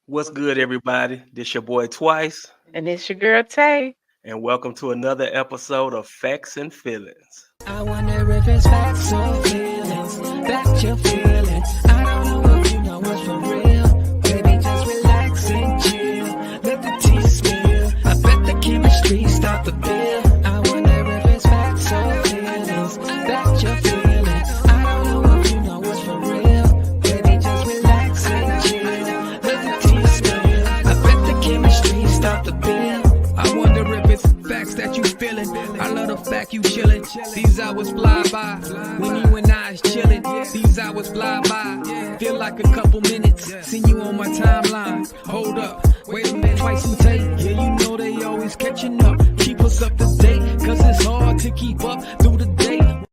What's good, everybody? This your boy Twice, And it's your girl Tay. and welcome to another episode of Facts and Feelings. I wonder if it's facts or feelings. Back your feelings. I don't know if you know what's for real. Baby, just relax and chill. Let the tea spill. I bet the chemistry stop the bill. I wonder if it's facts or feelings. Back your feelings. I don't know if you know what's for real. Baby, just relax and chill. Let the tea spill. I bet the chemistry stop the bill. I wonder if it's facts that you feeling. I love the fact you chillin'. These hours fly by when you and I is chillin'. These hours fly by. Feel like a couple minutes. Seen you on my timeline. Hold up, wait a minute, Twice and take. Yeah, you know they always catching up. Keep us up to date, cause it's hard to keep up through the day.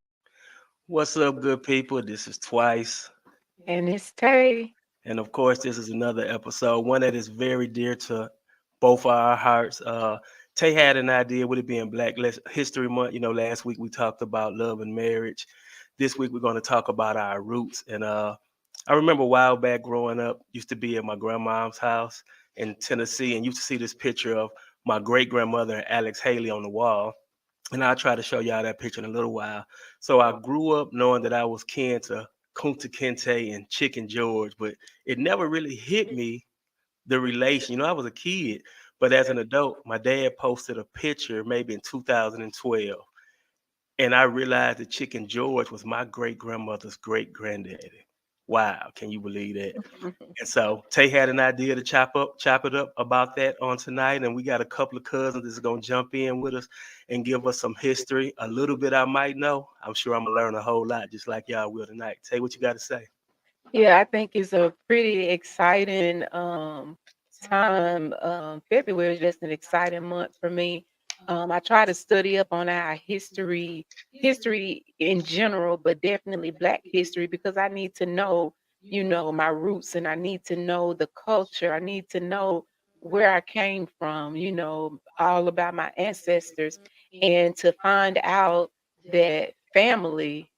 What's up, good people? This is Twice, And it's Tay. and of course, this is another episode, one that is very dear to both of our hearts. Tay had an idea with it being Black History Month. Last week we talked about love and marriage. This week we're going to talk about our roots. And I remember a while back growing up, used to be at my grandma's house in Tennessee, and used to see this picture of my great grandmother and Alex Haley on the wall. And I'll try to show y'all that picture in a little while. So I grew up knowing that I was kin to Kunta Kinte and Chicken George, but it never really hit me the relation. I was a kid, but as an adult, my dad posted a picture maybe in 2012, and I realized that Chicken George was my great grandmother's great granddaddy. Wow, can you believe that? And so Tay had an idea to chop it up about that on tonight, and we got a couple of cousins that's gonna jump in with us and give us some history. A little bit I might know. I'm sure I'm gonna learn a whole lot, just like y'all will tonight. Tay, what you got to say? Yeah, I think it's a pretty exciting time. February is just an exciting month for me. I try to study up on our history in general, but definitely Black history because I need to know, my roots and I need to know the culture. I need to know where I came from, all about my ancestors and to find out that family,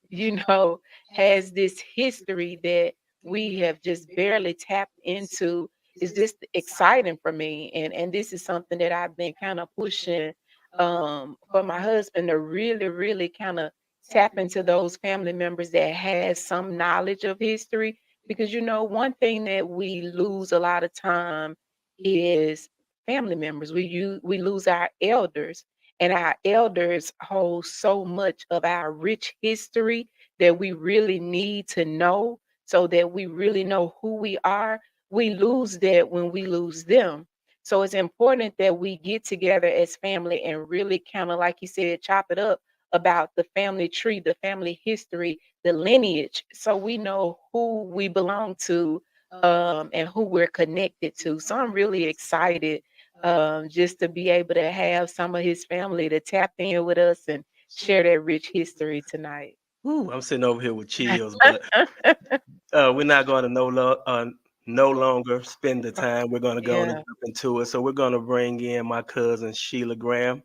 has this history that we have just barely tapped into is just exciting for me. And this is something that I've been kind of pushing for my husband to really, really kind of tap into those family members that has some knowledge of history. Because one thing that we lose a lot of time is family members. We lose our elders, and our elders hold so much of our rich history that we really need to know so that we really know who we are. We lose that when we lose them. So it's important that we get together as family and really kind of, like you said, chop it up about the family tree, the family history, the lineage, so we know who we belong to and who we're connected to. So I'm really excited just to be able to have some of his family to tap in with us and share that rich history tonight. Woo, I'm sitting over here with chills, but we're not going to no longer spend the time. We're going to go and Yeah. jump into it. So we're going to bring in my cousin Sheila Graham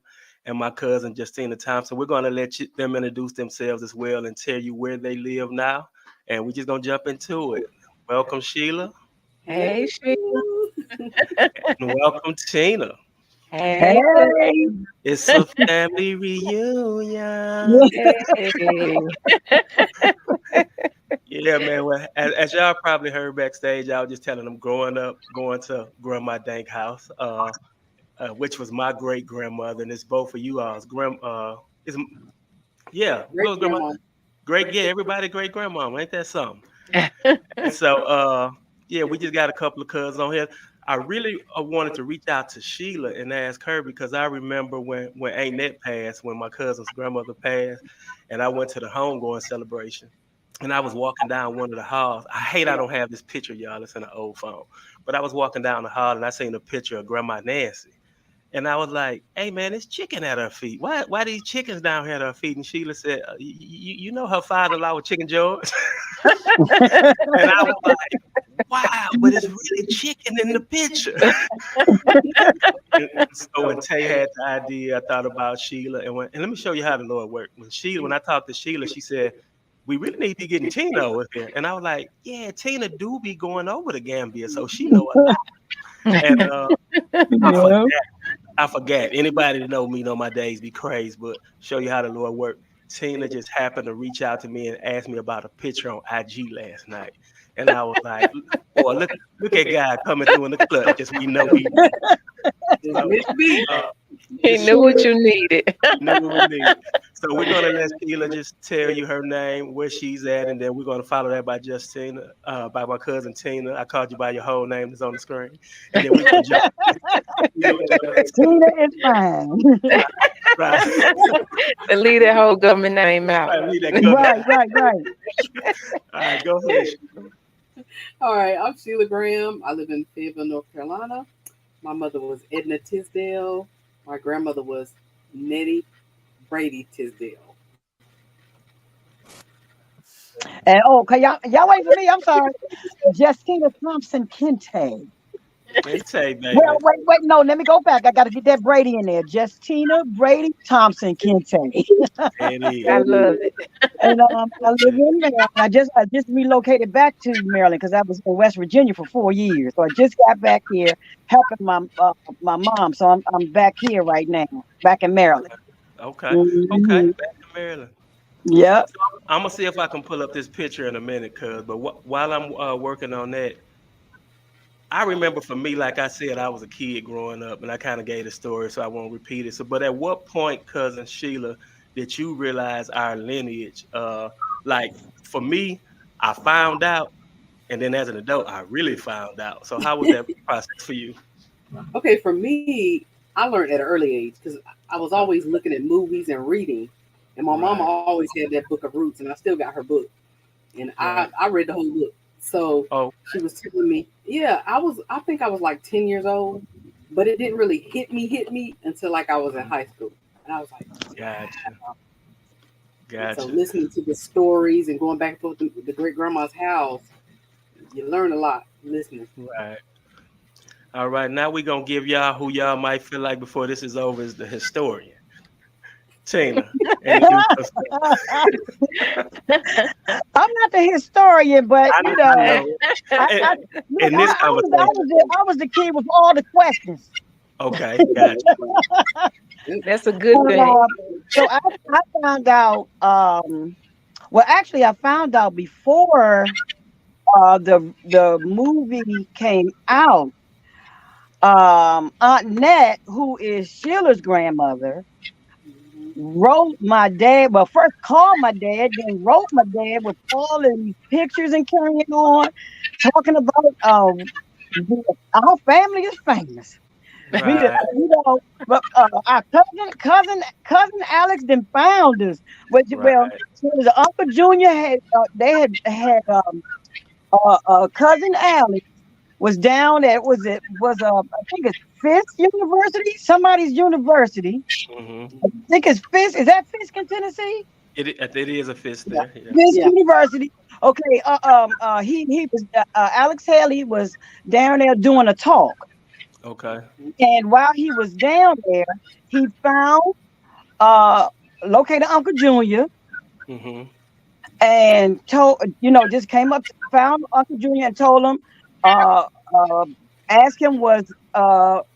and my cousin Justina Thompson. We're going to them introduce themselves as well and tell you where they live now. And we're just going to jump into it. Welcome, Sheila, Hey, Sheila. Woo! and welcome, Tina. Hey, Hey. It's a family reunion. hey. Yeah, man. Well, as y'all probably heard backstage, I was just telling them growing up, going to Grandma Dank house, which was my great grandmother, and it's both of you all's is yeah, Great what was grandma? grandma. Great, yeah, everybody great grandmama, ain't that something? And so, yeah, we just got a couple of cousins on here. I really wanted to reach out to Sheila and ask her because I remember when Aunt Net passed, when my cousin's grandmother passed, and I went to the homegoing celebration. And I was walking down one of the halls. I don't have this picture, y'all. It's in an old phone. But I was walking down the hall and I seen a picture of Grandma Nancy. And I was like, "Hey man, there's chicken at her feet. Why these chickens down here at her feet?" And Sheila said, "You know her father-in-law was Chicken George." And I was like, "Wow, but it's really chicken in the picture." And so when Tay had the idea, I thought about Sheila, and let me show you how the Lord worked. When I talked to Sheila, she said, "We really need to be getting Tina over here." And I was like, "Yeah, Tina do be going over to Gambia, so she know a lot." And I Yeah. forgot. I forgot. Anybody that know me know my days be crazy, but show you how the Lord work. Tina just happened to reach out to me and ask me about a picture on IG last night. And I was like, boy, look at God coming through in the clutch as we know he do. It's So meant to be. He just knew what you needed. knew what we need. So we're gonna let Sheila just tell you her name, where she's at, and then we're gonna follow that by Justina, by my cousin Tina. I called you by your whole name that's on the screen. And then we're gonna jump Tina is fine. right, To leave that whole government name out. right, leave that government. Right, right, right. All right, go ahead. All right, I'm Sheila Graham. I live in Fayetteville, North Carolina. My mother was Edna Tisdale. My grandmother was Nettie Brady Tisdale. And oh, okay, y'all wait for me. I'm sorry. Justina Thompson Kente. Can't say, Well, baby. wait, no, let me go back. I got to get that Brady in there. Justina Brady Thompson Kente. It I is. love it. And I live in Maryland. I just relocated back to Maryland because I was in West Virginia for 4 years. So I just got back here helping my mom. So I'm back here right now, back in Maryland. Okay. Okay. Hmm. Back to Maryland. Yep. I'm gonna see if I can pull up this picture in a minute, cuz. But while I'm working on that, I remember for me, like I said, I was a kid growing up, and I kind of gave the story, so I won't repeat it. So, but at what point, cousin Sheila, did you realize our lineage? Like for me, I found out, and then as an adult, I really found out. So, how was that process for you? Okay, for me, I learned at an early age because I was Okay, always looking at movies and reading. And my mama right, always had that book of Roots, and I still got her book. And I, right. I read the whole book. So Oh, she was telling me, yeah, I think I was like 10 years old, but it didn't really hit me until like I was in high school. And I was like, gotcha, wow. And so gotcha. listening to the stories and going back and forth to the great grandma's house, you learn a lot listening. Right. All right. Now we're gonna give y'all who y'all might feel like before this is over is the historian, Tina. Introduce yourself. I'm not the historian, but I know. And, look, in this conversation, I was the kid with all the questions. okay, gotcha. That's a good thing. Uh, so I found out. Well, actually, I found out before the movie came out. Aunt Nat, who is Sheila's grandmother, Mhm. wrote my dad. Well, first called my dad, then wrote my dad with all of these pictures and carrying on, talking about our family is famous. We just, Right, but our cousin Alex then found us. But well, right, so the Uncle Junior had they had cousin Alex was down at I think it's Fisk University, somebody's university. hmm. I think it's Fisk. Is that Fisk in Tennessee? It is a fist Yeah, there. Yeah. Fisk Yeah. University. Okay. He was Alex Haley was down there doing a talk, Okay. and while he was down there, he found uh located Uncle Junior Hmm. and told just came up, found Uncle Junior and told him, uh, uh asked him was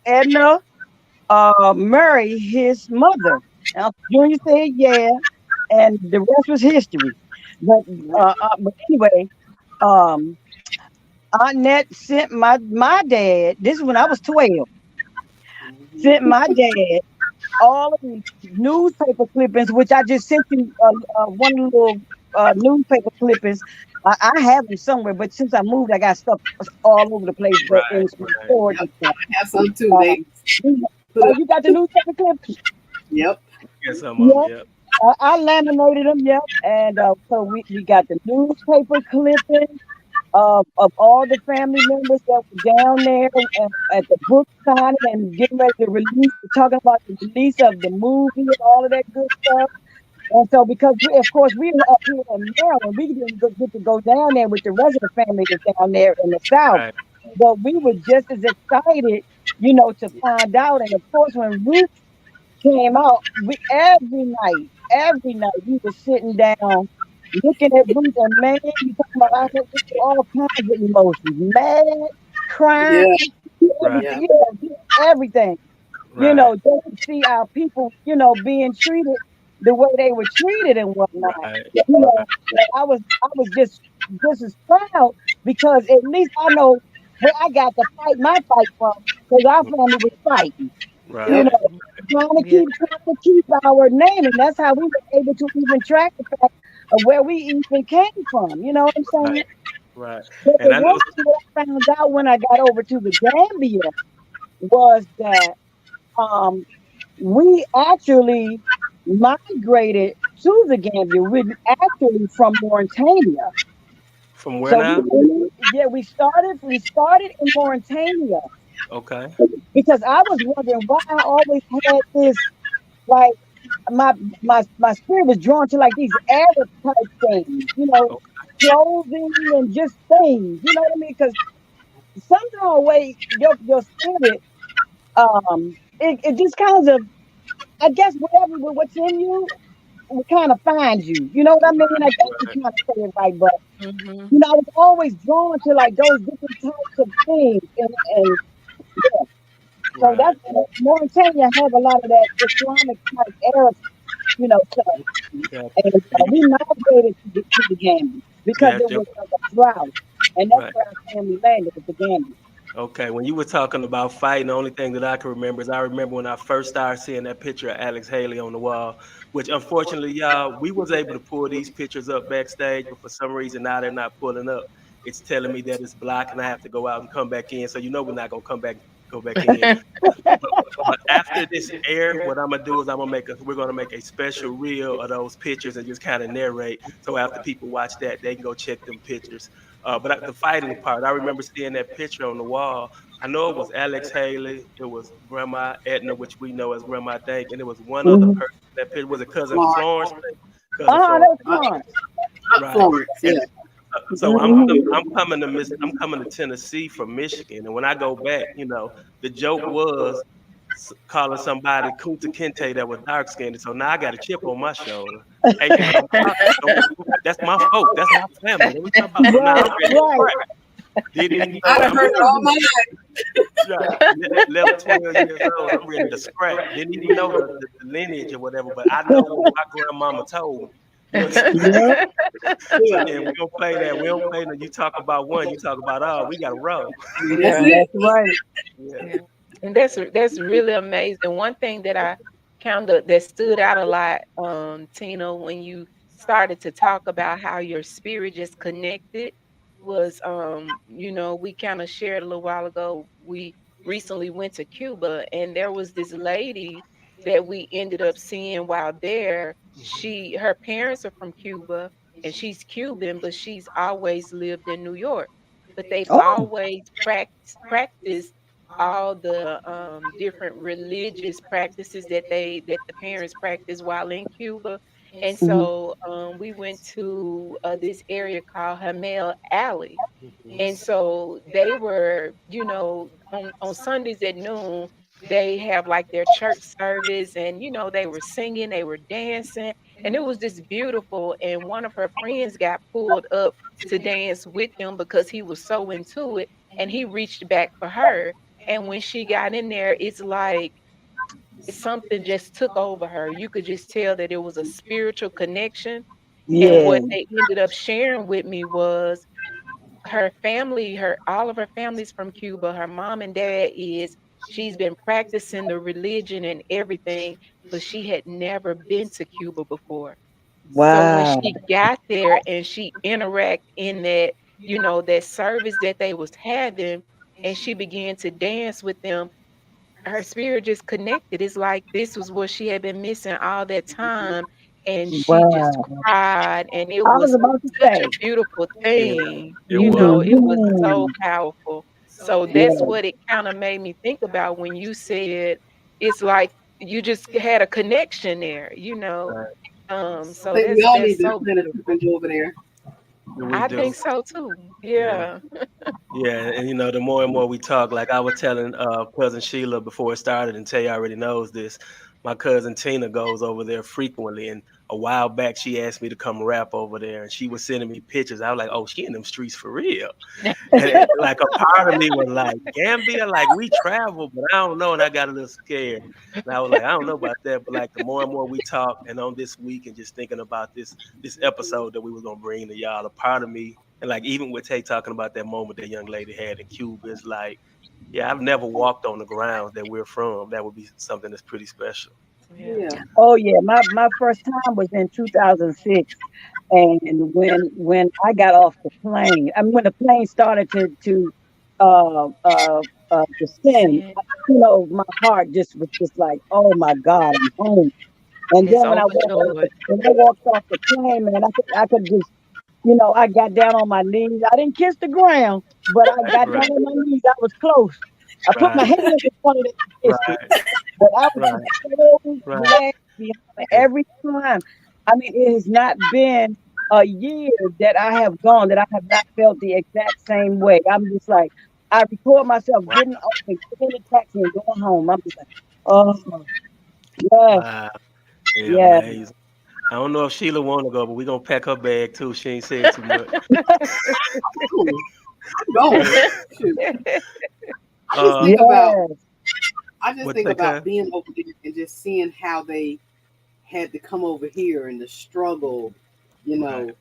Edna Murray his mother. And Uncle Junior said yeah, and the rest was history. But but anyway, um, Aunt Net sent my dad. This is when I was 12. Mhm. Sent my dad all of these newspaper clippings, which I just sent you one little newspaper clippings. I have them somewhere, but since I moved, I got stuff all over the place, but in Right, some right. storage Yep, and stuff. I have some too. They Um, put oh, up. you got the newspaper clippings? Yep. Get some of them. Yeah, Yep. I laminated them. Yep, and so we got the newspaper clippings of all the family members that were down there at the book signing and getting ready to release, talking about the release of the movie and all of that good stuff. And so, because of course, we were up here in Maryland, we didn't get to go down there with the rest of the family that's down there in the South. Right. But we were just as excited, to find out. And of course, when Ruth came out, we every night we were sitting down looking at Ruth, and man, you talking about I Right. had all kinds of emotions, mad, crying, Yeah. Right. Yeah. just everything. Right. Just to see our people, being treated the way they were treated and whatnot. Right. You Right. know, and I was just as proud because at least I know where I got to fight my fight from because our family was fighting. You Yep. Right. know, Yeah. trying to keep our name, and that's how we were able to even track the fact of where we even came from. You know what I'm Right. saying? Right. But the And I know. one thing that I found out when I got over to the Gambia was that um, we actually migrated to the Gambia. We're actually from Mauritania. From where So now? yeah, we started in Mauritania Okay. because I was wondering why I always had this like my my spirit was drawn to like these Arab type things, clothing and just things, you know what I mean? Because somehow way your spirit it just kind of I guess what's in you will kind of find you. You know what I mean? I guess I'm Right. trying to say it right, but Hmm. I was always drawn to like those different types of things, and yeah. So Right. that's Mauritania have a lot of that Islamic type Arab, stuff, Yeah. and And we migrated to the Gambia because yeah. it was a drought, and that's Right. where our family landed at the Gambia. Okay, when you were talking about fighting, the only thing that I can remember is I remember when I first started seeing that picture of Alex Haley on the wall, which unfortunately, y'all, we was able to pull these pictures up backstage, but for some reason now they're not pulling up. It's telling me that it's blocked and I have to go out and come back in. So we're not gonna go back in. But after this air, what I'm gonna do is we're gonna make a special reel of those pictures and just kind of narrate. So after people watch that, they can go check them pictures. But the fighting part, I remember seeing that picture on the wall. I know it was Alex Haley, it was Grandma Edna, which we know as Grandma Dank, and there was one other Mhm. person. That picture was a cousin Florence. Florence, cousin That Florence, was Uh, fun. right? Florence. And Yeah. so Mhm. I'm coming to Tennessee from Michigan, and when I go back, the joke was calling somebody Kunta Kinte that was dark skinned. So now I got a chip on my shoulder. Hey man, that's my folk, that's my family. What we talking about? So now Right, I'm ready to right. crack. Didn't even I know done I'm heard it all my life. right, 12 years old. I'm ready to scrap. Didn't even know the lineage or whatever, but I know what my grandmama told me. You know what I'm saying? Yeah, So Yeah. yeah, we don't play that. We don't play that. You talk about one, you talk about all. We got to roll. That's Yeah. it. that's right. Yeah. Yeah. And that's really amazing. One thing that I kind of that stood out a lot, Tina, when you started to talk about how your spirit just connected was we kind of shared a little while ago. We recently went to Cuba and there was this lady that we ended up seeing while there. Mhm. Her parents are from Cuba and she's Cuban, but she's always lived in New York. But they've Oh, always practiced all the different religious practices that the parents practice while in Cuba. And mhm. so we went to this area called Hamel Alley. Mhm. And so they were, on Sundays at noon, they have like their church service and they were singing, they were dancing, and it was just beautiful. And one of her friends got pulled up to dance with them because he was so into it and he reached back for her. And when she got in there, it's like something just took over her. You could just tell that it was a spiritual connection. And Yeah. what they ended up sharing with me was her family, her all of her family's from Cuba. Her mom and dad is. She's been practicing the religion and everything, but she had never been to Cuba before. So when Wow. she got there and she interact in that, that service that they was having, and she began to dance with them, her spirit just connected. It's like this was what she had been missing all that time, and she just Wow. cried, and it I was was about to such a say. beautiful Yeah, thing. it was. It was so Mhm. powerful. So that's Yeah. what it kind of made me think about when you said it's like you just had a connection there. Right. I So think we all that's need to so plan a trip beautiful. and go over there. We I do. think so too. Yeah. Yeah. Yeah, and the more and more we talk, like I was telling cousin Sheila before it started, and Tay already knows this. my cousin Tina goes over there frequently, and a while back she asked me to come rap over there, and she was sending me pictures. I was like, "Oh, she in them streets for real." And like a part of me was like, "Gambia, like we travel, but I don't know." And I got a little scared, and I was like, "I don't know about that." But like the more and more we talk, and on this week, and just thinking about this episode that we was gonna bring to y'all, a part of me, and like even with Tay talking about that moment that young lady had in Cuba, is like, yeah, I've never walked on the grounds that we're from. That would be something that's pretty special. Yeah. Yeah. Oh yeah, my first time was in 2006, and when I got off the plane, I mean when the plane started to descend, Sin. my heart just was just like, oh my God, I'm home. And It's then overjoyed. when I walked off the plane, man, I could just, I got down on my knees. I didn't kiss the ground, but I got Right, down on my knees. I was close. I put my right, hand in front of it and kissed it. right, But I was right, just so right. glad behind Yeah, every time. I mean, it has not been a year that I have gone that I have not felt the exact same way. I'm just like, I record myself wow, getting off and getting in the taxi and going home. I'm just like, oh, yes, wow. Yeah, yes. amazing. I don't know if Sheila want to go, but we gonna pack her bag too. She ain't said too much. Ooh, I'm going. Shoot. I just uh, think about Yes. I just what think take about her? being over there and just seeing how they had to come over here and the struggle, you Right, know.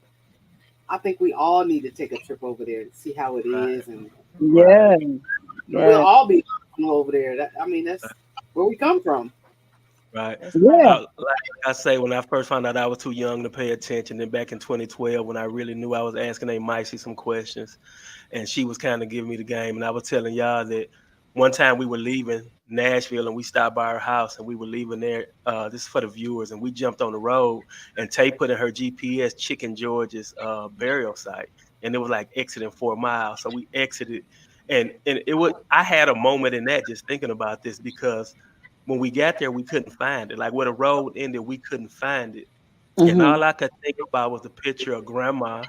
I think we all need to take a trip over there and see how it right, is, and right, Yes. we'll Yes. all be over there. I mean, that's where we come from. right. That's Yeah. right. Like I say, when I first found out I was too young to pay attention, then back in 2012, when I really knew, I was asking Aunt Micey some questions, and she was kind of giving me the game. And I was telling y'all that one time we were leaving Nashville and we stopped by her house and we were leaving there. This is for the viewers, and we jumped on the road and Tay put in her GPS Chicken George's burial site, and it was like exiting 4 miles. So we exited, and it was I had a moment in that just thinking about this because when we got there we couldn't find it. Like where the road ended, we couldn't find it, and Hmm. all I could think about was the picture of grandma,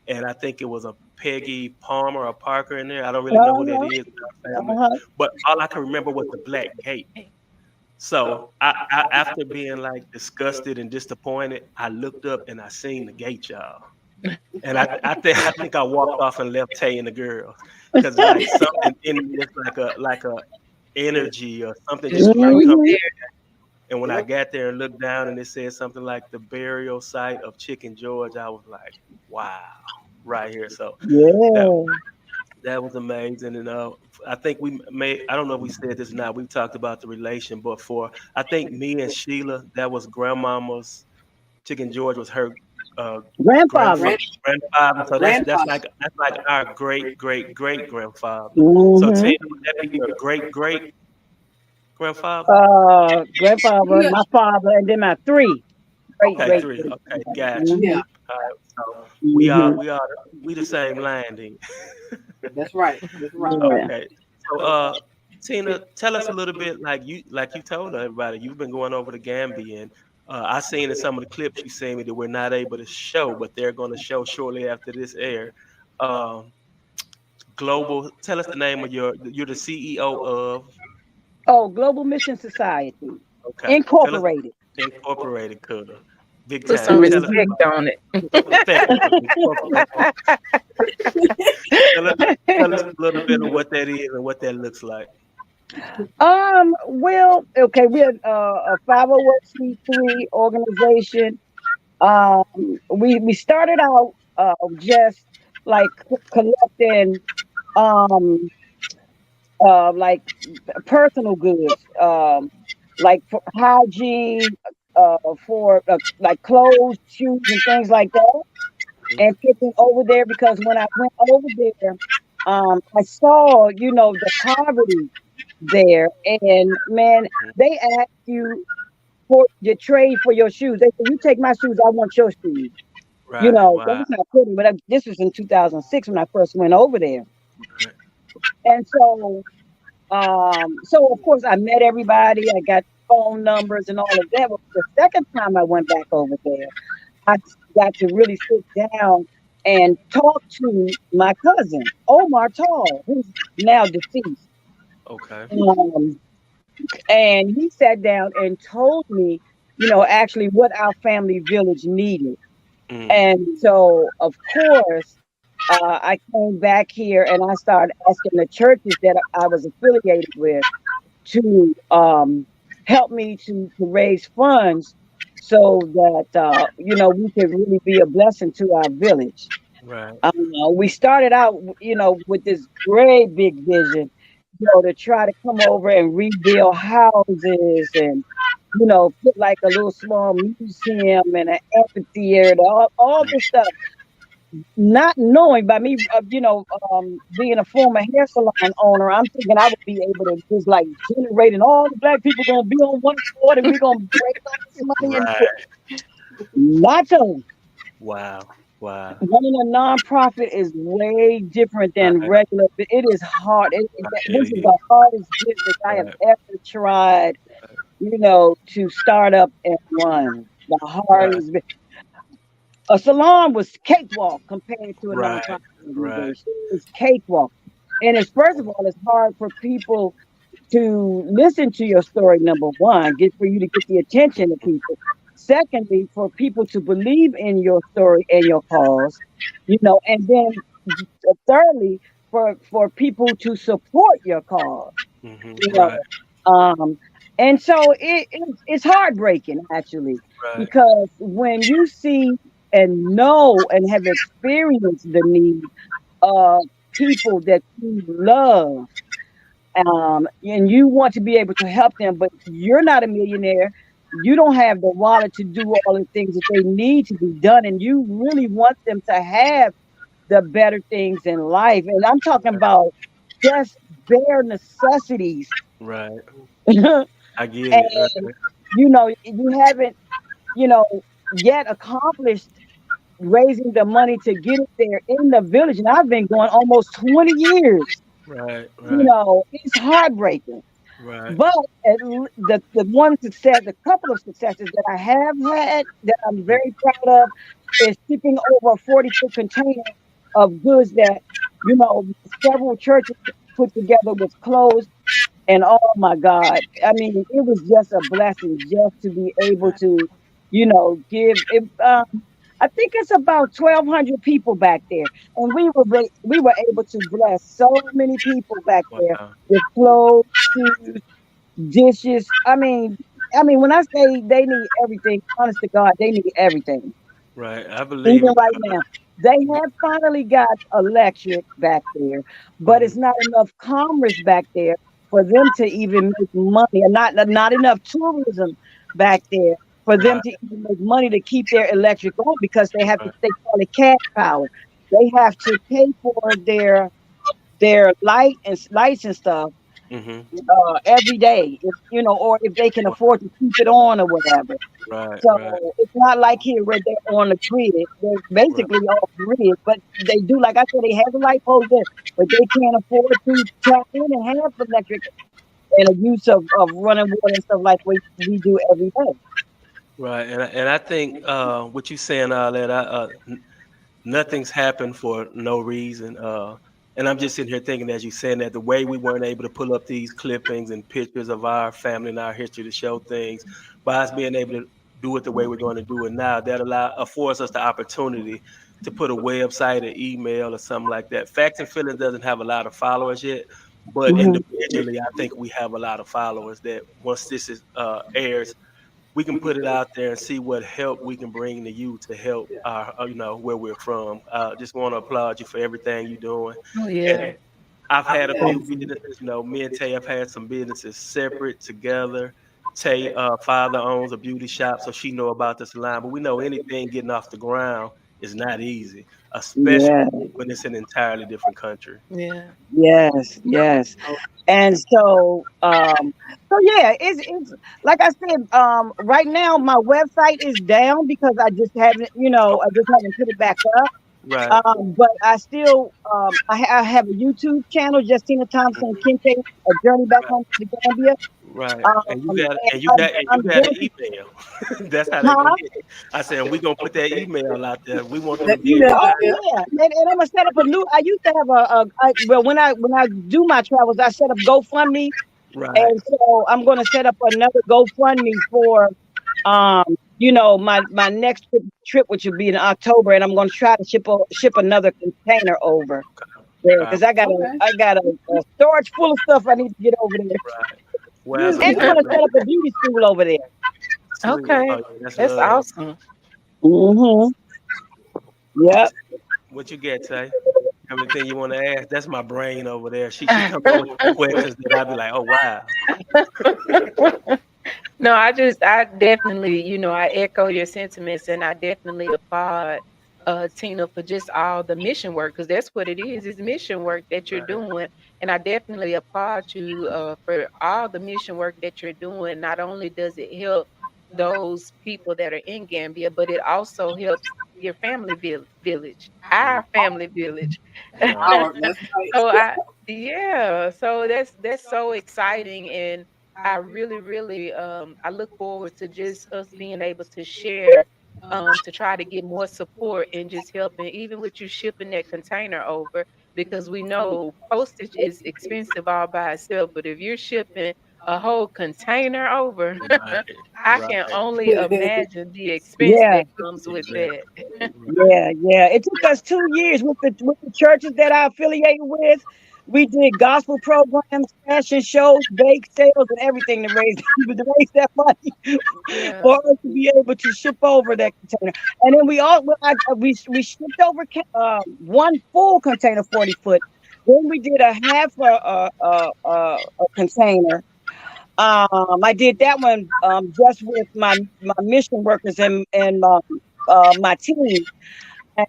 and I think it was a Peggy Palmer or Parker in there. I don't really know who that Uh-huh. is in our family, Uh-huh. but all I can remember was the black gate. So after being like disgusted and disappointed, I looked up and I seen the gate, y'all. And I think I walked off and left Tay and the girls because like something in me, just like a energy or something Just just drew couldn't you come. Hmm. there. And when I Yep. got there and looked down and it said something like the burial site of Chicken George, I was like, wow, right here. So that Yeah. that was amazing. And I think we may, I don't know if we said this or not, we talked about the relation, but I think me and Sheila, that was grandmama's, Chicken George was her uh, Grandfather. grandfather. Grand, Grandfather. So that's grandfather. like our great great great grandfather. So Hmm. Tina, would that be your great great grandfather? Grandfather, Yeah, my father, and then my three great Okay, great three. great. Okay, got you. yeah, Hmm. All right, so Hmm. we the same line then. that's right. That's right. Yeah. Okay. So Tina, tell us a little bit like you told everybody, you've been going over to Gambia, and I seen in some of the clips you sent me that we're not able to show, but they're gonna show shortly after this air. Um Global, tell us the name of you're the CEO of. Oh, Global Mission Society Okay. Tell us Incorporated. Incorporated Coulda. Big Put some time. Tell us Hmm. respect about on it. put respect on it. Incorporate. Tell us tell us a little bit of what that is and what that looks like. Well, okay, we're a 501c3 organization. We started out just like collecting um like personal goods, like for hygiene, for like clothes, shoes, and things like that, Mhm, and picking over there because when I went over there, I saw, the poverty there, and man, mhm. they ask you for your trade for your shoes. They say, "You take my shoes, I want your shoes." Right. Wow. That's not pretty, but this was in 2006 when I first went over there, Right. and so of course I met everybody. I got phone numbers and all of that. But the second time I went back over there, I got to really sit down and talk to my cousin Omar Tall, who's now deceased. Okay. Um, And he sat down and told me, actually what our family village needed. Mm, And so, of course, I came back here and I started asking the churches that I was affiliated with to help me to raise funds so that we could really be a blessing to our village. right. We started out, with this great big vision, to try to come over and rebuild houses and, put like a little small museum and an amphitheater, all this stuff. Not knowing by me, being a former hair salon owner, I'm thinking I would be able to just like generate, and all the black people gonna be on one accord, and we're gonna raise all this money and do it. Right. Not so. Wow. Wow. Running a nonprofit is way different than Right. regular. It is hard. It This is is. the hardest business I have Right. ever tried, to start up and run. The Right. hardest. A salon was cakewalk compared to a Right. nonprofit Right. organization. It's cakewalk. And it's first of all, it's hard for people to listen to your story, number one, for you to get the attention of people. Secondly, for people to believe in your story and your cause, and then thirdly, for people to support your cause, you know. Right. Um, and so it's heartbreaking actually, Right. because when you see and know and have experienced the need of people that you love, and you want to be able to help them, but you're not a millionaire. You don't have the wallet to do all the things that they need to be done, and you really want them to have the better things in life. And I'm talking about just bare necessities. Right. And I get it. Right. you haven't, you know, yet accomplished raising the money to get it there in the village. And I've been going almost 20 years. Right. Right. It's heartbreaking. Right. But the one success, the couple of successes that I have had that I'm very proud of is shipping over a 40-foot container of goods that, several churches put together with clothes. And oh my God, I mean, it was just a blessing just to be able to, give it. I think it's about 1,200 people back there, and we were able to bless so many people back there Wow. with clothes, shoes, dishes. I mean, when I say they need everything, honest to God, they need everything. Right. I believe Even it. right now, they have finally got electric back there, but Mhm. it's not enough commerce back there for them to even make money, and not enough tourism back there for them Right. to even make money to keep their electric on, because Right. they call it cash power. They have to pay for their lights and stuff Mhm. every day, or if they can afford to keep it on or whatever. Right. So Right. it's not like here where they're on the grid. They're Right. basically off grid, but they do, like I said, they have the light poles there, but they can't afford to tap in and have electric and a use of running water and stuff like we do every day. Right. And I think what you saying all that nothing's happened for no reason. And I'm just sitting here thinking, as you saying that, the way we weren't able to pull up these clippings and pictures of our family and our history to show things, by us being able to do it the way we're going to do it now, that affords us the opportunity to put a website, an email, or something like that. Facts and Feelings doesn't have a lot of followers yet, but Hmm. individually, I think we have a lot of followers that once this is airs, we can put it out there and see what help we can bring to you to help our, where we're from. Just want to applaud you for everything you're doing. Oh And yeah. I've had a few Thank you. businesses, me and Tay have had some businesses separate together. Tay, father owns a beauty shop, so she know about this line. But we know anything getting off the ground is not easy, especially Yeah. when it's an entirely different country. Yeah. Yes. Yes. And so yeah, it's like I said, right now my website is down because I just haven't put it back up. Right, But I still, I have a YouTube channel, Justina Thompson Kente, A Journey Back right, Home to the Gambia. right. And you And got and you I'm, got and you I'm got an going to, email. That's how they gonna huh? get it. I said, we gonna put that email out there. We want them That to be able email to out Oh find there. yeah, and I'm gonna set up a new. I used to have well, when I do my travels, I set up GoFundMe. Right. And so I'm going to set up another GoFundMe for, um, my next trip, which will be in October, and I'm going to try to ship another container over there because I got a Okay. I got a storage full of stuff I need to get over there, Right. Well, as a Really? and I'm going to family, set up a beauty school over there. sweet. Oh, Okay. yeah, that's That's love. awesome. Hmm. Yep. What you get, Tay? Everything you want to ask? That's my brain over there. She comes up with some questions that I'd be like, oh wow. No, I definitely, I echo your sentiments, and I definitely applaud Tina for just all the mission work, because that's what it is mission work that you're Right. doing. And I definitely applaud you for all the mission work that you're doing. Not only does it help those people that are in Gambia, but it also helps your family village, Mm, our family village. right. That's So right. so that's so exciting. And I really, really, I look forward to just us being able to share, to try to get more support and just helping, even with you shipping that container over, because we know postage is expensive all by itself. But if you're shipping a whole container over, Right. I can Right. only imagine the expense Yeah. that comes with that. Right. Yeah, yeah. It took us 2 years with the churches that I affiliated with. We did gospel programs, fashion shows, bake sales, and everything to raise to raise that money Yeah. for us to be able to ship over that container. And then we shipped over one full container, 40 foot. Then we did a half a container. I did that one just with my mission workers and my team,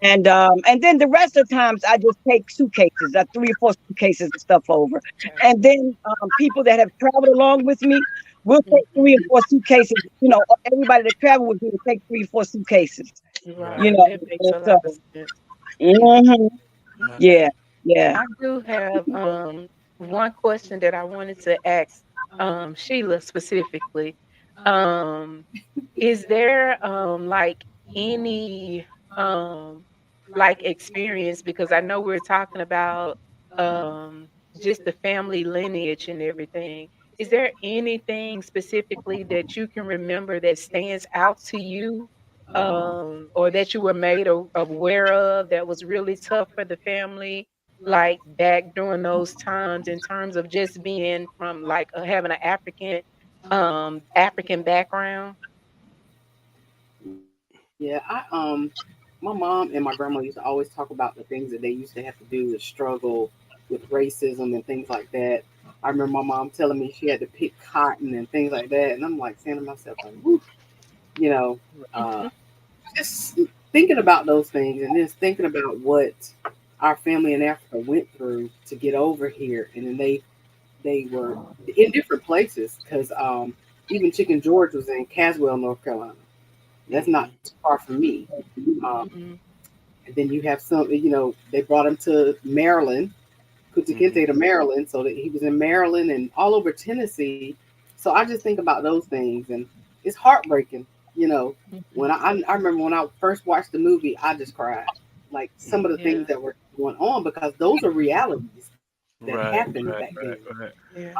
and then the rest of the times I just take suitcases, 3 or 4 suitcases and stuff over. Okay. And then people that have traveled along with me, we'll take Mhm. 3 or 4 suitcases. Everybody that traveled with me will take 3 or 4 suitcases. You Right. Right. know, That makes and a so lot of sense. mhm, Right. yeah, yeah. I do have one question that I wanted to ask Sheila specifically. Um is there like any um like experience, because I know we're talking about um just the family lineage and everything. Is there anything specifically that you can remember that stands out to you, or that you were made aware of, that was really tough for the family, like back during those times, in terms of just being from like having an African background? Yeah, my mom and my grandma used to always talk about the things that they used to have to do to struggle with racism and things like that. I remember my mom telling me she had to pick cotton and things like that, and I'm like saying to myself, like, whoo, you know, uh, Mhm. just thinking about those things and just thinking about what our family in Africa went through to get over here, and then they were in different places because even Chicken George was in Caswell, North Carolina. That's not Hmm. too far from me. Um, Mhm. and then you have some, they brought him to Maryland, Kunta Hmm. Kinte to Maryland, so that he was in Maryland and all over Tennessee. So I just think about those things, and it's heartbreaking. You know, when Mhm. I remember when I first watched the movie, I just cried. Like some of the things Yeah. that were going on because those are realities that happened Right. back then, Right. Right. Right. Yeah.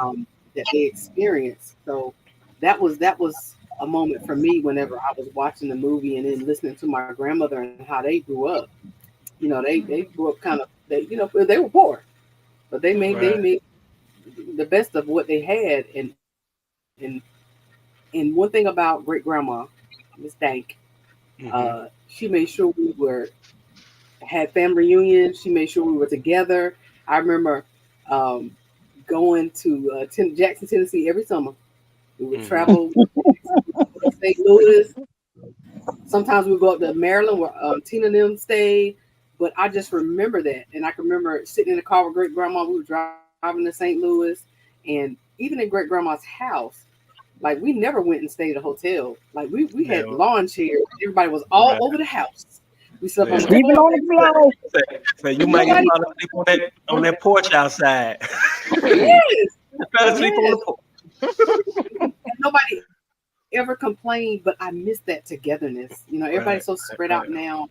that they experienced. So that was a moment for me whenever I was watching the movie and then listening to my grandmother and how they grew up. They Mhm. grew up kind of they were poor, but they Mhm. Right. made the best of what they had. And one thing about great grandma, Miss Dank, Hmm. she made sure we were had family reunions. She made sure we were together. I remember um, going to Jackson, Tennessee every summer. We would Hmm. travel to St. Louis. Sometimes we go up to Maryland where Tina and them stayed. But I just remember that. And I can remember sitting in the car with great grandma. We were driving to St. Louis. And even in great grandma's house, like we never went and stayed at a hotel. Like we had Never. lawn chairs. Everybody was all Right. over the house. We slept on the Never. Sleeping floor on the floor. So you might get Nobody fall told asleep on that porch outside. yes, Fell asleep on the yes. porch. And nobody ever complained, but I miss that togetherness. Everybody's so Right. spread out Right. now.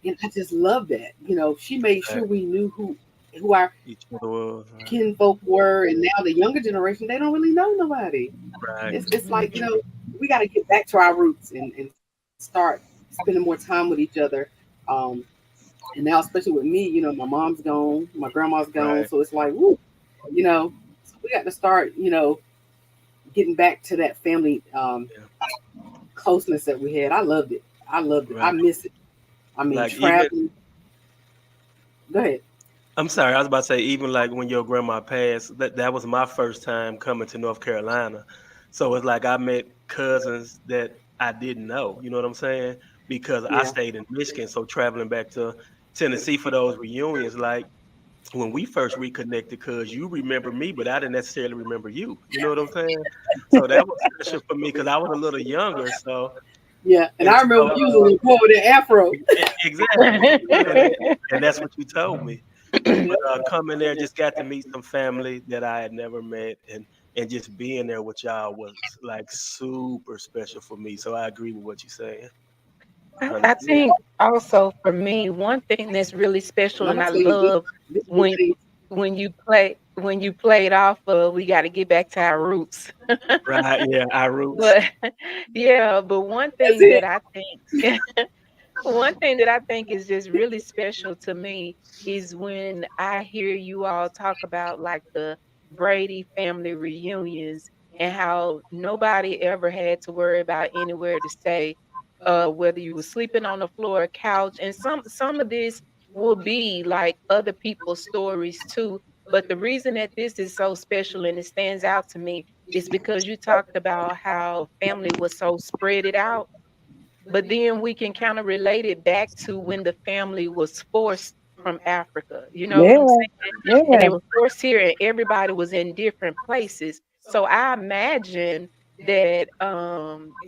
And I just love that. She made sure Right. we knew who who our Each other was kinfolk were, and now the younger generation, they don't really know nobody. right. It's like, Mhm. we got to get back to our roots and start spending more time with each other. Um, and now, especially with me, my mom's gone, my grandma's gone, Right. so it's like, woo, you know, so we got to start, getting back to that family Yeah. closeness that we had. I loved it. I loved it. I Right. miss it. I mean, Like even traveling. Go ahead. I'm sorry, I was about to say even like when your grandma passed, that was my first time coming to North Carolina. So it's like I met cousins that I didn't know, you know what I'm saying? Because I Yeah. stayed in Michigan, so traveling back to Tennessee for those reunions, like when we first reconnected, cuz you remember me, but I didn't necessarily remember you. You know what I'm saying? So that was special for me because I was a little younger. So Yeah. And and I remember so you was a little boy with that afro. exactly, and that's what you told me. Yeah. But coming there, just got to meet some family that I had never met, and just being there with y'all was like super special for me. So I agree with what you're saying, I 100%. think also for me, one thing that's really special And I'm and gonna I tell you this, love this one when thing. when you played off of we got to get back to our roots. Right? Yeah, our roots. But yeah, but one That's thing it. that I think one thing that I think is just really special to me is when I hear you all talk about like the Brady family reunions and how nobody ever had to worry about anywhere to stay, whether you were sleeping on the floor or couch. And some of this will be like other people's stories too. But the reason that this is so special and it stands out to me is because you talked about how family was so spread it out, but then we can kind of relate it back to when the family was forced from Africa. You know what I'm Yeah, saying? And they yeah. were forced here and everybody was in different places. So I imagine that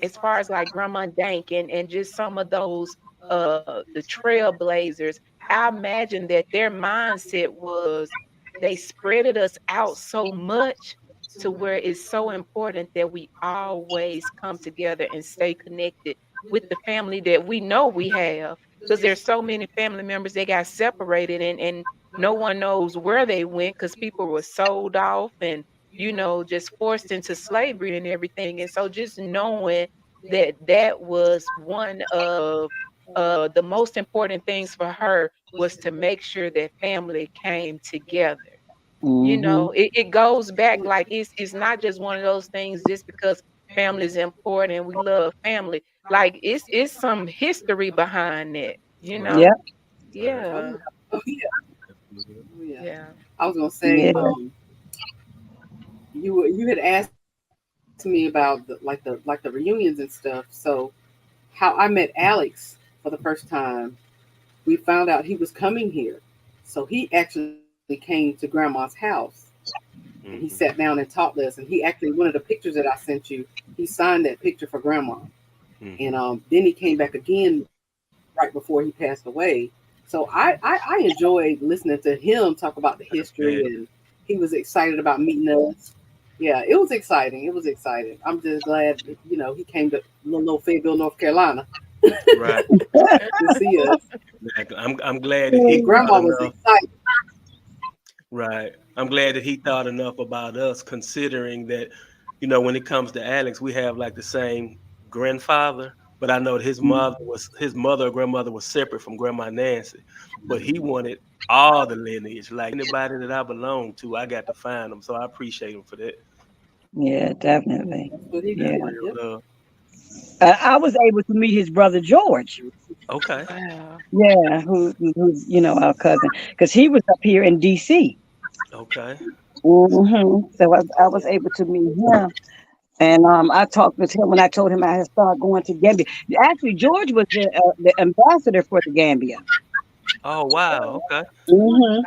as far as like Grandma Dank and just some of those the trailblazers, I imagine that their mindset was they spreaded us out so much to where it's so important that we always come together and stay connected with the family that we know we have, because there's so many family members that got separated and no one knows where they went because people were sold off and just forced into slavery and everything. And so just knowing that that was one of the most important things for her was to make sure that family came together. Hmm. It goes back, like it's not just one of those things just because family is important and we love family. Like it's some history behind it, you Right. know? Yep. Right. Oh yeah. Yeah. Oh yeah. Absolutely. Oh yeah. Yeah. I was gonna say, Yeah. you had asked me about the reunions and stuff. So how I met Alex for the first time, we found out he was coming here. So he actually came to grandma's house and he sat down and Hmm. talked to us. And he actually, one of the pictures that I sent you, he signed that picture for grandma. And Hmm. then he came back again right before he passed away. So I enjoyed listening to him talk about the I history, bet. and he was excited about meeting us. Yeah, it was exciting. It was exciting. I'm just glad, he came to little Fayetteville, North Carolina Right. to see us. Exactly. I'm glad that And he thought grandma was enough. excited. Right. I'm glad that he thought enough about us, considering that, when it comes to Alex, we have like the same grandfather, but I know that his mother or grandmother was separate from Grandma Nancy, but he wanted all the lineage, like anybody that I belong to, I got to find them. So I appreciate him for that. Yeah, definitely. That's what he That's Yeah. did. real Yep. love. I was able to meet his brother George. Okay. Wow. Yeah, who's our cousin, because he was up here in D.C. Okay. So I was Yeah. able to meet him, and I talked with him when I told him I had started going to Gambia. Actually, George was the ambassador for the Gambia. Oh wow. Okay. hmm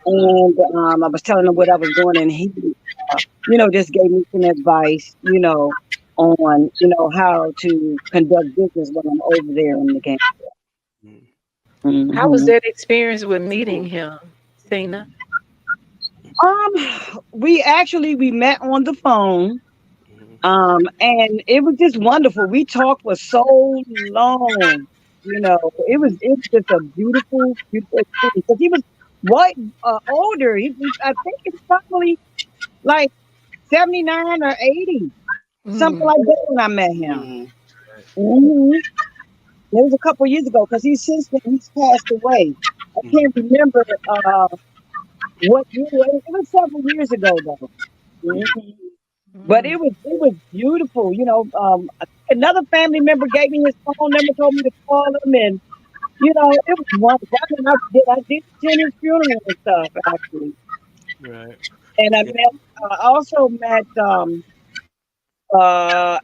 And I was telling him what I was doing, and he, just gave me some advice, on how to conduct business when I'm over there in the Gambia. Mm, How was hmm that experience with That's meeting cool. him, Tina? we met on the phone. mhm. And it was just wonderful. We talked for so long. It was just a beautiful, beautiful experience. 'Cause What older? I think it's probably like 79 or 80, something Mm. like that when I met him. Mm. hmm It was a couple years ago because he's passed away. I Mhm. can't remember what year. It was several years ago though. Mhm. But Mm. it was beautiful. Another family member gave me his phone number, told me to call him, and it was wonderful. I mean, I did attend his funeral and stuff actually, Right. and Yeah. I also met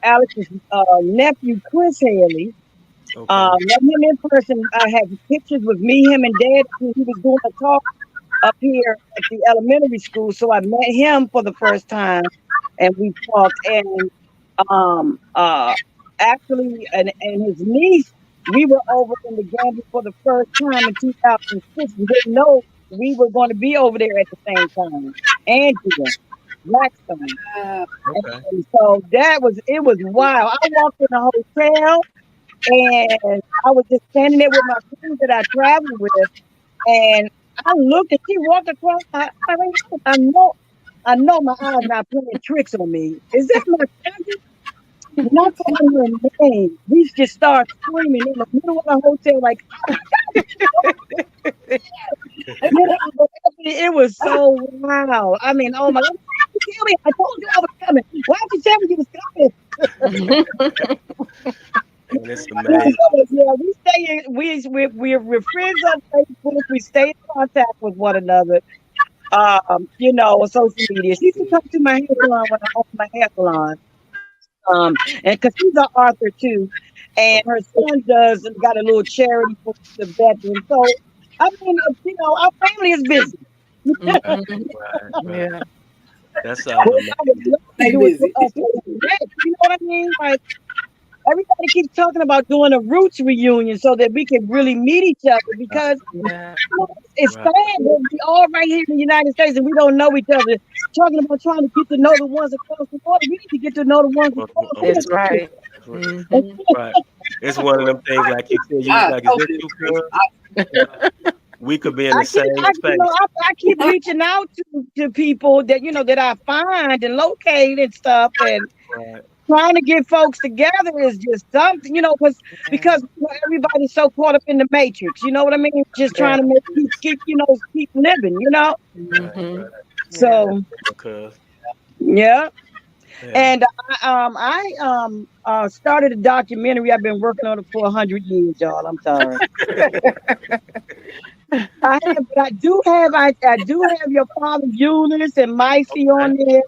Alex's nephew Chris Haley. Okay. Met him in person. I had pictures with me, him, and Dad. He was doing a talk up here at the elementary school, so I met him for the first time, and we talked. And um, uh, actually, and his niece, we were over in the Gambia for the first time in 2006. We didn't know we were going to be over there at the same time. Andrea Blackstone. Okay. And so it was wild. I walked in the hotel and I was just standing there with my friends that I traveled with, and I looked and she walked across. I know my eyes not playing tricks on me. Is this my cousin? When I told her name, we just started screaming in the middle of the hotel, like, it was so wild. I mean, oh my God, why didn't you tell me? I told you I was coming. Why didn't you tell me you was coming? And it's Yeah, amazing. yeah, we stay in, we're friends on Facebook. We stay in contact with one another. On social media. She used to come to my hair salon when I opened my hair salon. And because she's an author too, and her son got a little charity for the veterans. So, I mean, our family is busy. Right. Mhm. Right. Right. Yeah. That's all But I would amazing. love to Stay do it for busy. us as a rep. You know what I mean? Like everybody keeps talking about doing a roots reunion so that we can really meet each other because Yeah. it's sad Right. that we all right here in the United States and we don't know each other. Talking about trying to get to know the ones across the border, we need to get to know the ones across On here That's both too. right. sides. Mhm. Right. It's one of them things like you said. You was I like, "Is this totally you, agree. cuz?" We could be in I the keep, same I, you know, space. I keep reaching out to people that I find and locate and stuff, and Right. trying to get folks together is just something, Yeah. because everybody's so caught up in the matrix. You know what I mean? Just trying Yeah. to keep living. Right. Mhm. Yeah. That's So real, cuz. yeah, Yeah. and I started a documentary. I've been working on it for 100 years, y'all. I'm sorry. I do have your father Eunice and Micey Okay. on there.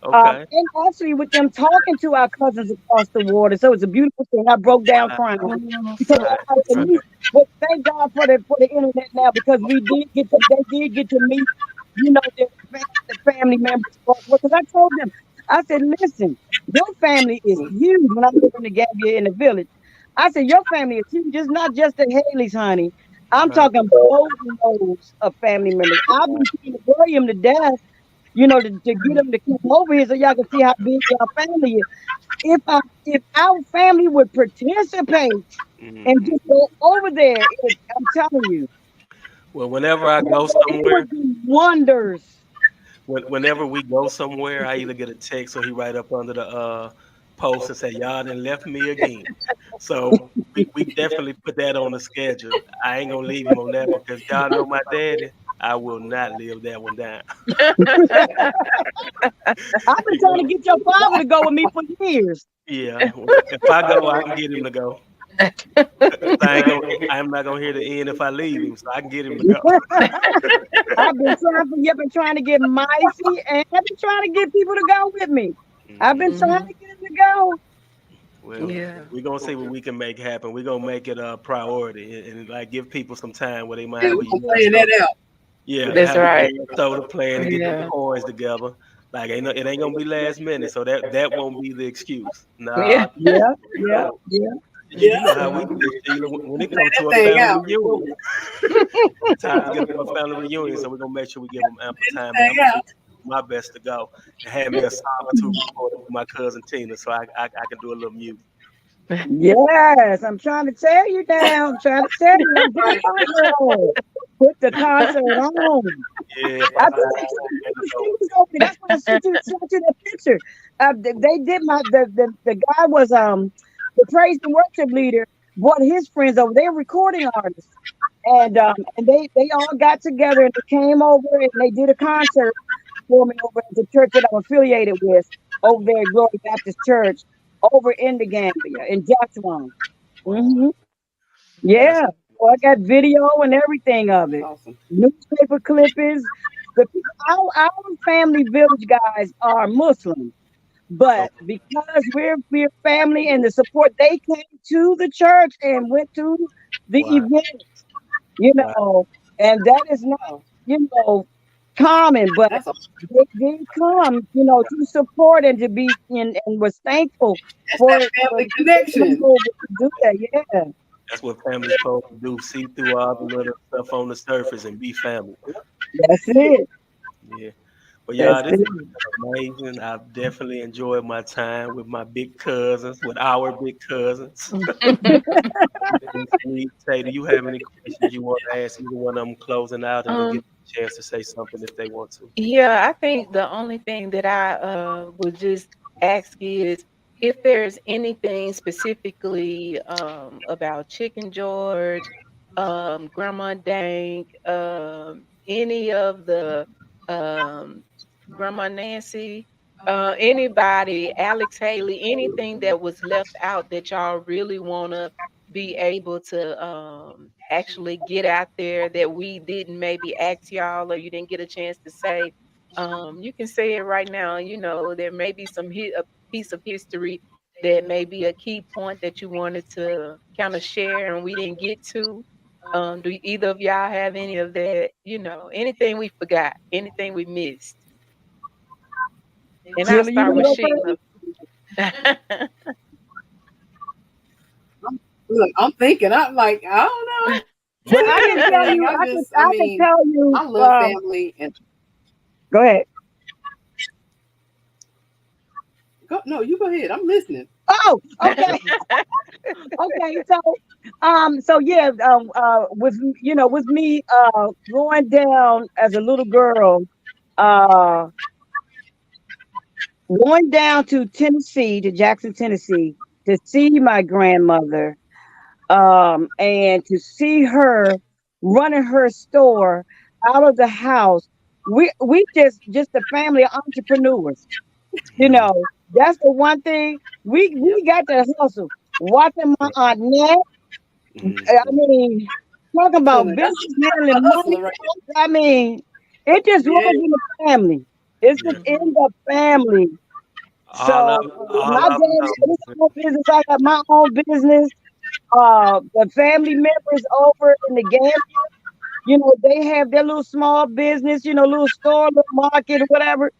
Okay. And actually with them talking to our cousins across the water. So it's a beautiful thing. I broke down Wow. crying Oh, because Right. I at Right. least, but thank God for the internet now because they did get to meet, the family members across the water. Because I told them, I said, listen, your family is huge. When I lived in the Gambia in the village, I said, your family is huge. It's not just the Haley's, honey. I'm Right. talking boatloads of family members. I've been trying to worry them to death, to get them to come over here so y'all can see how big our family is. If our family would participate and Hmm. just go over there, I'm telling you, Well, whenever I go it somewhere, would do wonders. whenever we go somewhere, I either get a text or he write up under the post and say, "Y'all done left me again." So we definitely put that on the schedule. I ain't gonna leave him on that one because y'all know my daddy. I will not live that one down. I've been He trying to go, get your father to go with me for years. yeah. Well, if I go, I can get him to go. 'Cause I'm not gonna hear the end if I leave him, so I can get him to go. I've been trying to get Micey, and I've been trying to get people to go with me. I've been Hmm. trying Mhm. to get him to go. Well, Yeah. we're gonna see what we can make happen. We're gonna make it a priority and like give people some time where they might Yeah, have we're a gonna year or plan so. that out. Yeah, That's have a right. year or so to plan and get them Yeah. coins together. Like it ain't gonna be last minute, so that won't be the excuse. Yeah. Nah, Yeah, yeah, no. yeah. You know Yeah, how we do, Sheila. When it plan comes to that a thing family out. reunion, it's time to get them a family reunion. So we're gonna make sure we give them ample Plan time, and that I'm thing gonna do out. my best to go and have me a song or two recorded for my cousin Tina, so I can do a little music. Yes, I'm trying to tell you now. I'm trying to tell you, I'm getting Right. my girl. put the concert on. Yeah, I Papa think had they the was over there. That's why I sent you the picture. They did the guy was the praise and worship leader brought his friends over. They're recording artists, and they all got together and they came over and they did a concert for me over at the church that I'm affiliated with over there at Glory Baptist Church over in the Gambia in Joshua. wow. hmm That's Yeah, so I got video and everything of That's it. awesome. Newspaper clippings. The people, our family village guys are Muslim, but okay. because we're family and the support, they came to the church and went to the Wow. event, Wow. and that is not, Oh, common, but that's a they did come, to support and to be and was thankful that's for that for family people coming connection. over to do that. Yeah, That's what family's supposed to do. See through all the little stuff on the surface and be family. that's it. Yeah. But That's y'all, this it. has been amazing. I've definitely enjoyed my time with my big cousins, with our big cousins. Been sweet. Tay, do you have any questions you want to ask either one of them closing out and we'll give um, them a chance to say something if they want to? yeah, I think the only thing that I would just ask is if there's anything specifically about Chicken George, Grandma Dank, any of the um, Grandma Nancy, anybody, Alex Haley, anything that was left out that y'all really want to be able to actually get out there that we didn't maybe ask y'all or you didn't get a chance to say. You can say it right now. There may be a piece of history that may be a key point that you wanted to kind of share and we didn't get to. Do either of y'all have any of that? Anything we forgot, anything we missed? And I'll Sheila, you start want to with go Sheila. first? Look, I'm thinking. I'm like, I don't know. Well, Too I many can tell things. you, I I can mean, tell you. I love family and Go ahead. go. No, you go ahead. I'm listening. Oh, okay, okay. So yeah, with me, going down as a little girl, uh, going down to Tennessee, to Jackson, Tennessee, to see my grandmother, and to see her running her store out of the house. We just a family of entrepreneurs. You Mhm, know, that's the one thing we Yep. got to hustle. Watching my aunt Nat, mhm, I mean, talking about Hustling. business That's handling a money. hustler, right? I mean, it just Yeah. runs in the family. It's yeah. just in Mhm. the family. All So of all my of them dad got his come. own business. I got my own business. The family members over in the Gambia, they have their little small business, little store, little market, or whatever.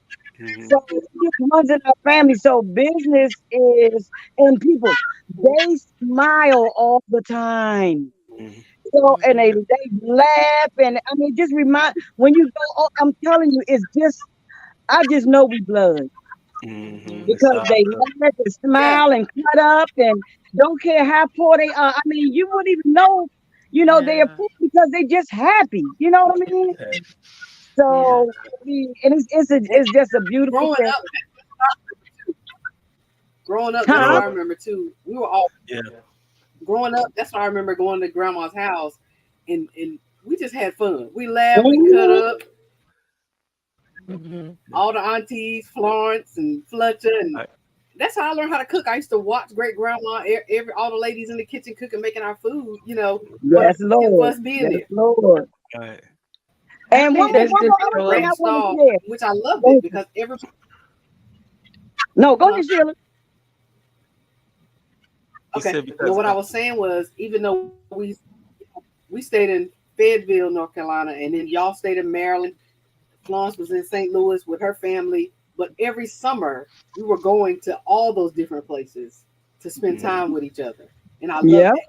So Mhm, it just runs in our family. So business is, and people, they smile all the time. mhm, So, and they Mhm. laugh. And I mean, just remind, when you go, oh, I'm telling you, I just know we blood mhm. Mhm. It's because all they love. laugh and Yeah. smile and cut up and don't care how poor they are. I mean, you wouldn't even know, they are Yeah. poor because they just happy. You know what I mean? Hey, Yeah. So, I mean, and And it's just a beautiful growing thing. up, growing up, that's Huh? what growing I up, remember too. We were all yeah. growing up. That's what I remember going to grandma's house, and we just had fun. We laughed, we cut Mhm. up. Mhm. All the aunties, Florence and Fletcher, and Right. that's how I learned how to cook. I used to watch great grandma, every all the ladies in the kitchen cooking, making our food. Yes, For Lord. us being Yes, there. Lord. Right. I And think that's And one just more other thing so I great want to stall, share. which I loved Go it ahead. because every No, go huh? ahead, Sheila. He Okay. said No, because what I was saying was even though we stayed in Fayetteville, North Carolina, and then y'all stayed in Maryland. Florence was in St. Louis with her family, but every summer we were going to all those different places to spend mhm, time with each other, and I love Yeah, that.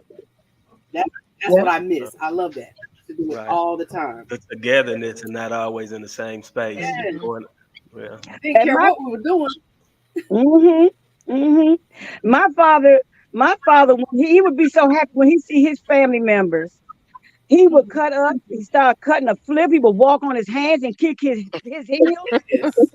That that's yeah. what I miss. I love that to do it right. all the time. The togetherness and not always in the same space. Yeah, Mhm. Going, well, didn't And care my what we were doing. hmm hmm my father, when he would be so happy when he see his family members. He would Mhm. cut up. He started cutting a flip. He would walk on his hands and kick his heels. Yes.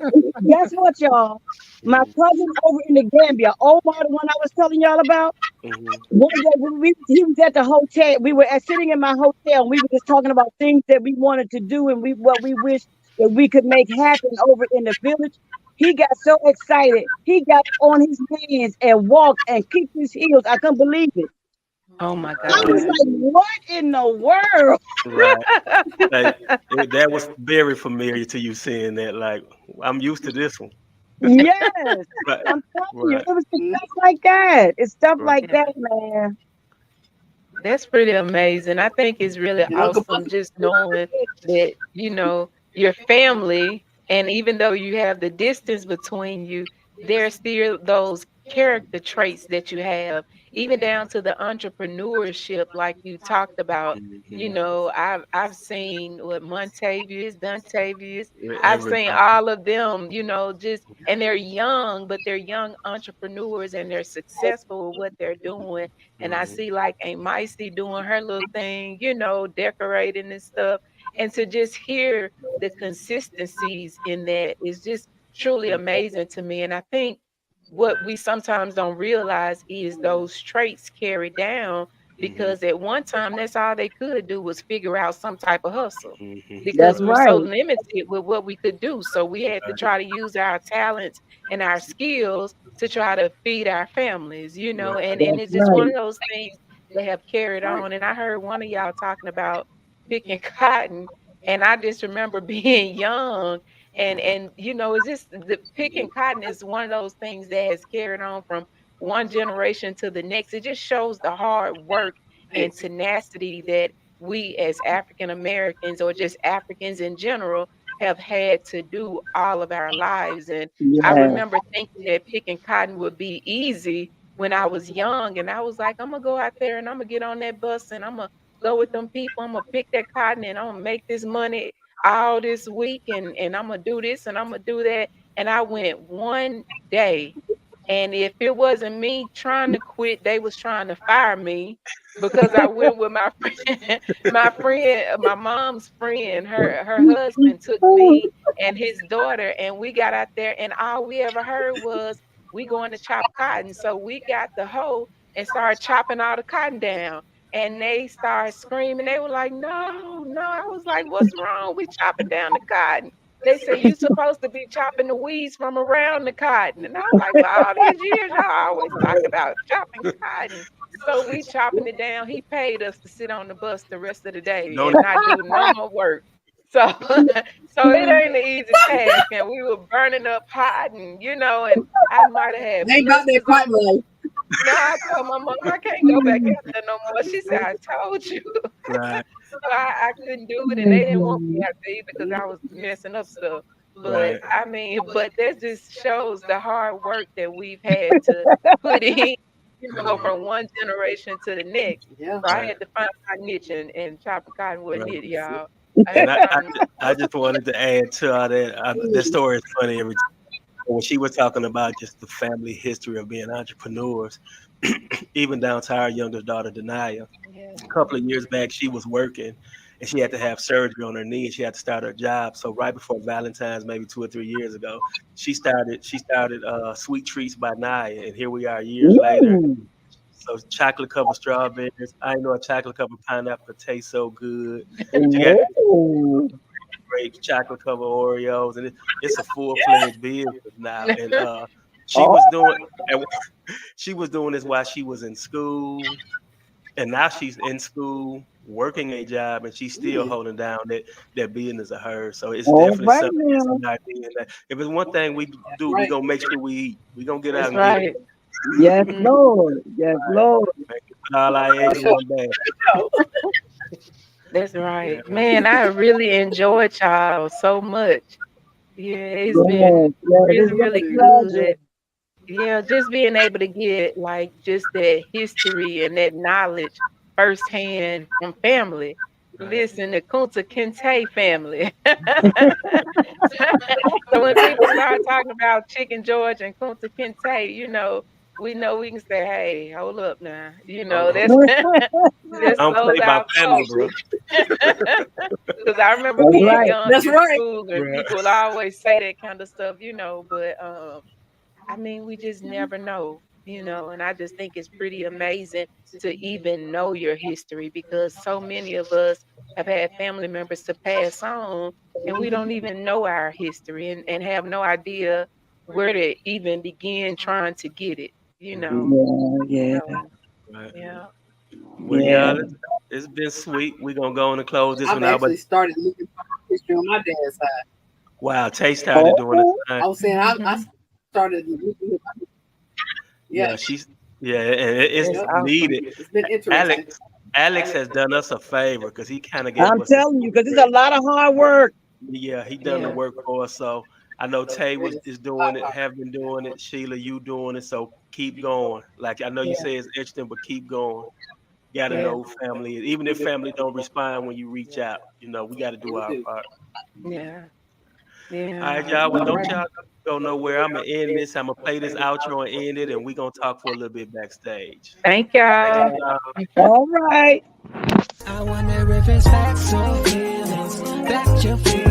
Guess what, y'all? My Mhm. cousin over in the Gambia, Omar, the one I was telling y'all about, Mhm. one day he was at the hotel. We were sitting in my hotel, and we were just talking about things that we wanted to do and what we wish that we could make happen over in the village. He got so excited. He got on his hands and walked and kicked his heels. I couldn't believe it. Oh my I was Right. God. like, what in the world? Right. Like that was very familiar to you seeing that. Like I'm used to this one. Yes. Right. I'm telling you, Right. it was just Mhm. stuff like that. It's stuff Right. like Yeah. that, man. That's pretty amazing. I think it's really And Uncle awesome Buster. just knowing that, your family, and even though you have the distance between you, there's still those character traits that you have, even down to the entrepreneurship, like you talked about. Mhm. I've seen what Montavious, Dontavious, I've seen Everybody. all of them, just and they're young, but they're young entrepreneurs and they're successful with what they're doing, and I Mhm. see like Aunt Micey doing her little thing, decorating and stuff. And to just hear the consistencies in that is just truly amazing to me. And I think what we sometimes don't realize is those traits carry down Mhm. because at one time that's all they could do was figure out some type of hustle Mhm. because That's we're so right. limited with what we could do. So we had to Right. try to use our talents and our skills to try to feed our families, and That's it's just one right. of those things that have carried on. And I heard one of y'all talking about picking cotton, and I just remember being young, and it's just the picking cotton is one of those things that has carried on from one generation to the next. It just shows the hard work and Yes. tenacity that we as African Americans or just Africans in general have had to do all of our lives. And I Yeah. remember thinking that picking cotton would be easy when I was young. And I was like, I'm gonna go out there and I'm gonna get on that bus and I'm gonna go with them people. I'm gonna pick that cotton and I'm gonna make this money all this week and I'm gonna do this and I'm gonna do that. And I went one day. And if it wasn't me trying to quit, they was trying to fire me because I went with my friend, my mom's friend, her husband took me and his daughter, and we got out there, and all we ever heard was we going to chop cotton. So we got the hoe and started chopping all the cotton down. And they started screaming. They were like, "No, no!" I was like, "What's wrong? We chopping down the cotton." They say you supposed to be chopping the weeds from around the cotton. And I was like, well, all these years y'all always talk about chopping cotton. So we chopping it down. He paid us to sit on the bus the rest of the day Don't and not do no more work. So so it ain't an easy task. And we were burning up hot and I might have had They ain't got that blisters quite on. low. No, I told my mom I can't go back out there no more. She said, I told you. right. So I couldn't do it, and they didn't want me out there either because I was messing up stuff. But Right. I mean, but that just shows the hard work that we've had to put in, Mhm. from one generation to the next. Yeah. So I Right. had to find my niche, and chopping cotton wasn't Right. it, y'all. I And had to find my I just wanted to add to all that. This story is funny every time. When she was talking about just the family history of being entrepreneurs, even down to our youngest daughter, Denia. yeah. A couple of years back, she was working and she had to have surgery on her knee and she had to start her job. So right before Valentine's, maybe 2 or 3 years ago, she started Sweet Treats by Naya, and here we are years later. Ooh. So chocolate covered strawberries. I know a chocolate covered pineapple tastes so good. She got Ooh. grapes, chocolate covered Oreos, and it's a full fledged business now. And she Oh, was doing and she was doing this while she was in school, and now she's in school working a job, and she's still Mm. holding down that business of hers. So it's all definitely right something. It's now. an idea that if it's one thing we do, we Right. gonna make sure we eat. We gonna get out That's and get it. right. Yes, Mm, Lord. Yes, Lord. Make it put all our eggs For in sure. one basket. that's Yeah, right. Man, I really enjoyed y'all so much. Yeah, it's been Yes, yes. It's really, Me been really a too. pleasure. good. Yeah, just being able to get like just that history and that knowledge firsthand from family. right. Listen, the Kunta Kinte family. So when people start talking about Chicken George and Kunta Kinte, we know we can say, "Hey, hold up now." Hold on. That's just I don't those play by our family, folks. bro. Because I remember That's being right. young That's in right. school and Right. people would always say that kind of stuff, but I mean, we just never know, and I just think it's pretty amazing to even know your history because so many of us have had family members to pass on and we don't even know our history and have no idea where to even begin trying to get it, you Mhm. know. Yeah, yeah, So, Right. yeah. Well, yeah. y'all, it's been sweet. We're gonna go on and close this I've one out. But actually started looking for history on my dad's side. wow, Tay started doing the Okay. same. I was saying I started looking. Yeah, Yeah, and it's That's yep. awesome. needed. It's been Alex interesting. Alex has done us a favor because he kind of gave I'm us the telling you, because it's a blueprint. lot of hard work. Yeah, he done the Yeah. work for us. So I know Tay It was is is a doing lot it, harder. have been doing it. Sheila, you doing it. So keep going. Like I know you Yeah. say it's interesting, but keep going. Got to Yeah. know who family is. Even if family don't respond when you reach out, we got to do We our do. part. Yeah. All right, Yeah. y'all. Well, All don't right. y'all go nowhere. I'm gonna end this. I'm gonna play this outro and end it, and we gonna talk for a little bit backstage. Thank Thank y'all. y'all. All right. I wonder if it's facts or feelings that you feel.